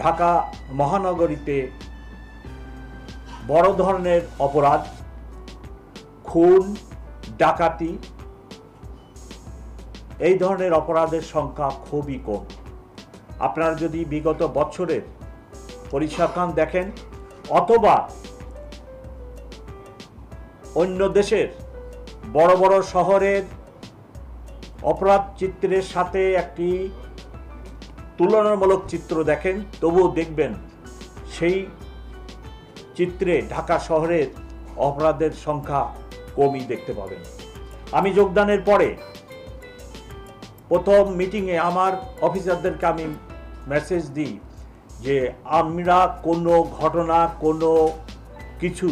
ঢাকা মহানগরীতে বড় ধরনের অপরাধ, খুন, ডাকাতি, এই ধরনের অপরাধের সংখ্যা খুবই কম। আপনারা যদি বিগত বছরের পরিসংখ্যান দেখেন অথবা অন্য দেশের বড় বড় শহরের অপরাধ চিত্রের সাথে একটি তুলনামূলক চিত্র দেখেন, তবুও দেখবেন সেই চিত্রে ঢাকা শহরের অপরাধের সংখ্যা কমই দেখতে পাবেন। আমি যোগদানের পরে প্রথম মিটিংয়ে আমার অফিসারদেরকে আমি মেসেজ দিই যে আমরা কোনো ঘটনা, কোনো কিছু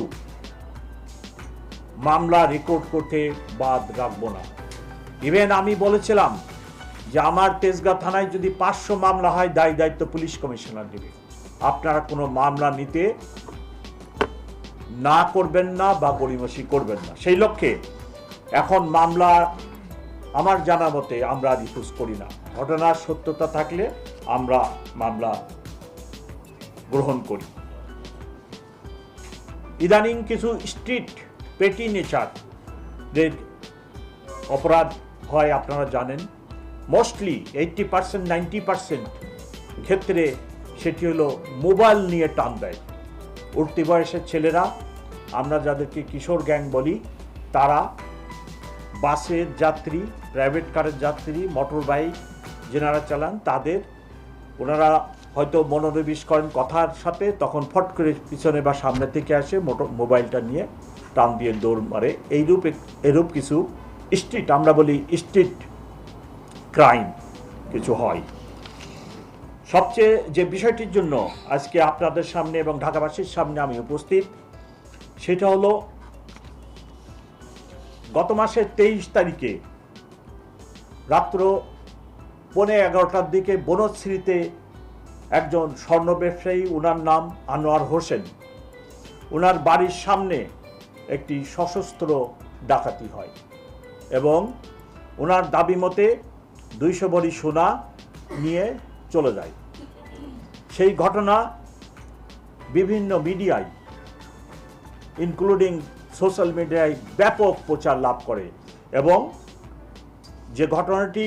মামলা রেকর্ড করতে বাদ রাখবো না। ইভেন আমি বলেছিলাম যে আমার তেজগাঁ থানায় যদি 500 মামলা হয় দায়িত্ব পুলিশ কমিশনার নেবে, আপনারা কোনো মামলা নিতে না করবেন না বা গড়িমসি করবেন না। সেই লক্ষ্যে এখন মামলা আমার জানা মতে আমরা রিফিউজ করি না। ঘটনার সত্যতা থাকলে আমরা মামলা গ্রহণ করি। ইদানিং কিছু স্ট্রিট পেটি নেচারের অপরাধ হয়, আপনারা জানেন। মোস্টলি 80% 90% ক্ষেত্রে সেটি হলো মোবাইল নিয়ে টান দেয়। উঠতি বয়সের ছেলেরা, আমরা যাদেরকে কিশোর গ্যাং বলি, তারা বাসের যাত্রী, প্রাইভেট কারের যাত্রী, মোটর বাইক যেনারা চালান তাদের ওনারা হয়তো মনোনিবেশ করেন কথার সাথে, তখন ফট করে পিছনে বা সামনে থেকে আসে মোবাইলটা নিয়ে টান দিয়ে দৌড় মারে। এরূপ কিছু স্ট্রিট, আমরা বলি স্ট্রিট ক্রাইম কিছু হয়। সবচেয়ে যে বিষয়টির জন্য আজকে আপনাদের সামনে এবং ঢাকাবাসীর সামনে আমি উপস্থিত, সেটা হলো গত মাসের 23 তারিখে রাত্র 11:15টার দিকে বনশ্রীতে একজন স্বর্ণ ব্যবসায়ী, ওনার নাম আনোয়ার হোসেন, ওনার বাড়ির সামনে একটি সশস্ত্র ডাকাতি হয় এবং ওনার দাবি মতে 200 ভরি সোনা নিয়ে চলে যায়। সেই ঘটনা বিভিন্ন মিডিয়ায় ইনক্লুডিং সোশ্যাল মিডিয়ায় ব্যাপক প্রচার লাভ করে এবং যে ঘটনাটি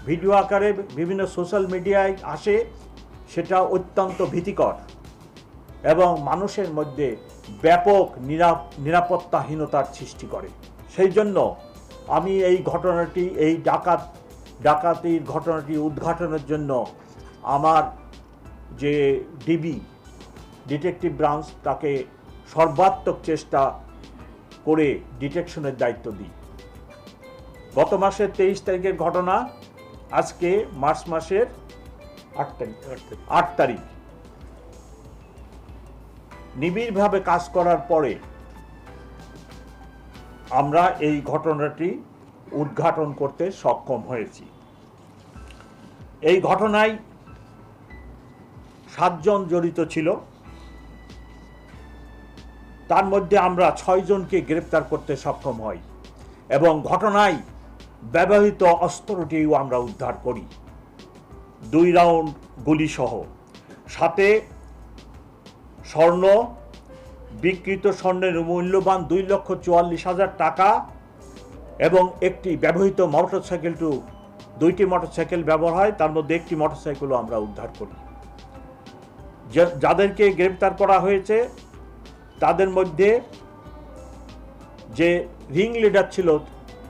ভিডিও আকারে বিভিন্ন সোশ্যাল মিডিয়ায় আসে সেটা অত্যন্ত ভীতিকর এবং মানুষের মধ্যে ব্যাপক নিরাপত্তাহীনতার সৃষ্টি করে। সেই জন্য আমি এই ঘটনাটি, এই ডাকাতির ঘটনাটি উদ্ঘাটনের জন্য আমার যে ডিবি ডিটেকটিভ ব্রাঞ্চ, তাকে সর্বাত্মক চেষ্টা করে ডিটেকশনের দায়িত্ব দিই। গত মাসের 23 তারিখের ঘটনা, আজকে মার্চ মাসের 8 তারিখ নিবিড়ভাবে কাজ করার পরে আমরা এই ঘটনাটি উদ্ঘাটন করতে সক্ষম হয়েছি। এই ঘটনায় 7 জন জড়িত ছিল, তার মধ্যে আমরা 6 জনকে গ্রেপ্তার করতে সক্ষম হই এবং ঘটনায় ব্যবহৃত অস্ত্রটিও আমরা উদ্ধার করি, 2 রাউন্ড গুলি সহ, সাথে স্বর্ণ, বিকৃত স্বর্ণের মূল্যবান 2,44,000 টাকা এবং একটি ব্যবহৃত মোটরসাইকেল, 2টি মোটরসাইকেল ব্যবহার হয়, তার মধ্যে একটি মোটরসাইকেলও আমরা উদ্ধার করি। যাদেরকে গ্রেপ্তার করা হয়েছে তাদের মধ্যে যে রিং লিডার ছিল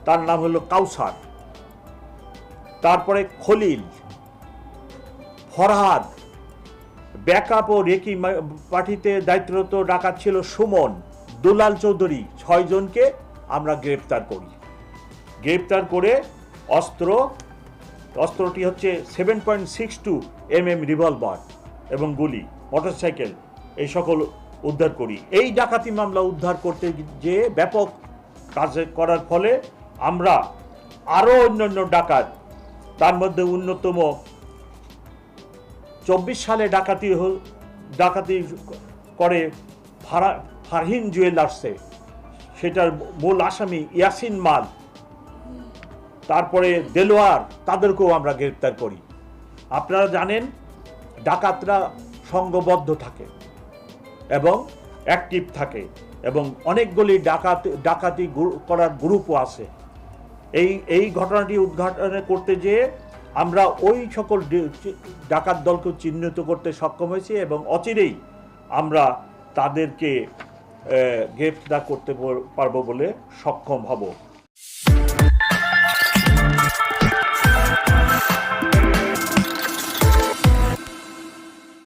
তার নাম হলো কাউসার, তারপরে খলিল, ফরহাদ, ব্যাকআপ ও রেকি পার্টিতে দায়িত্বরত ডাকাত ছিল সুমন, দুলাল চৌধুরী, 6 জনকে আমরা গ্রেপ্তার করি। গ্রেপ্তার করে অস্ত্রটি হচ্ছে 7.62 mm রিভলভার এবং গুলি, মোটরসাইকেল, এই সকল উদ্ধার করি। এই ডাকাতি মামলা উদ্ধার করতে যে ব্যাপক কাজ করার ফলে আমরা আরও অন্যান্য ডাকাত, তার মধ্যে অন্যতম 24 সালে ডাকাতি করে ফারহিন জুয়েলার্সে, সেটার মূল আসামি ইয়াসিন মাল, তারপরে দেলোয়ার, তাদেরকেও আমরা গ্রেপ্তার করি। আপনারা জানেন ডাকাতরা সংঘবদ্ধ থাকে এবং অ্যাক্টিভ থাকে এবং অনেকগুলি ডাকাতি করার গ্রুপও আছে। এই ঘটনাটি উদ্ঘাটন করতে যেয়ে আমরা ওই সকল ডাকাত দলকে চিহ্নিত করতে সক্ষম হয়েছি এবং অচিরেই আমরা তাদেরকে গ্রেফতার করতে পারবো বলে সক্ষম হব।